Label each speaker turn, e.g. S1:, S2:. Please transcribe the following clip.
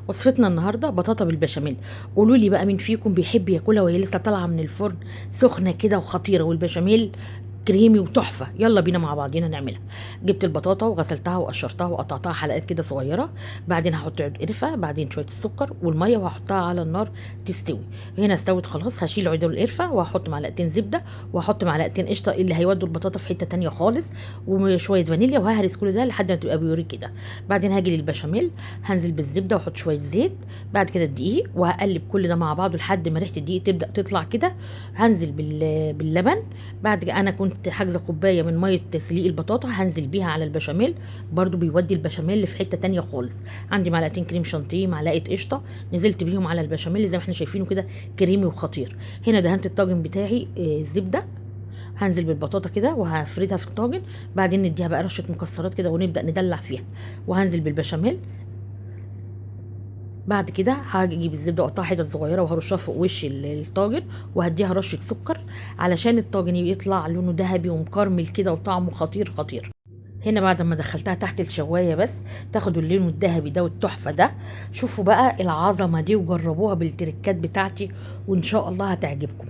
S1: وصفتنا النهارده بطاطا بالبشاميل. قولوا لي بقى مين فيكم بيحب ياكلها وهي لسه طالعه من الفرن سخنه كده وخطيره، والبشاميل كريمي وتحفه. يلا بينا مع بعضينا نعملها. جبت البطاطا وغسلتها وقشرتها وقطعتها حلقات كده صغيره. بعدين هحط عود قرفه، بعدين شويه السكر والميه وهحطها على النار تستوي. هنا استوت خلاص، هشيل عود القرفه وهحط معلقتين زبده وهحط معلقتين قشطه اللي هيودوا البطاطا في حته تانية خالص، وشويه فانيليا، وههرس كل ده لحد ما تبقى بيوري كده. بعدين هاجي للبشاميل، هنزل بالزبده واحط شويه زيت، بعد كده الدقيق، وهقلب كل ده مع بعضه لحد ما ريحه الدقيق تبدا تطلع كده. هنزل باللبن. بعد كده انا كنت حاجزه كوبايه من ميه تسليق البطاطا، هنزل بيها على البشاميل، برضو بيودي البشاميل في حته تانية خالص. عندي معلقتين كريم شانتيه، معلقه قشطه، نزلت بيهم على البشاميل زي ما احنا شايفينه كده، كريمي وخطير. هنا دهنت الطاجن بتاعي زبده. هنزل بالبطاطا كده وهفردها في الطاجن، بعدين نديها بقى رشه مكسرات كده ونبدا ندلع فيها. وهنزل بالبشاميل. بعد كده هاجي اجيب الزبده واقطعها حتت صغيره وهرشها فوق وش الطاجن، وهديها رشه سكر علشان الطاجن يطلع لونه ذهبي ومكرمل كده وطعمه خطير خطير. هنا بعد ما دخلتها تحت الشوايه بس تاخد اللون الذهبي ده والتحفه ده. شوفوا بقى العظمه دي وجربوها بالتركات بتاعتي، وان شاء الله هتعجبكم.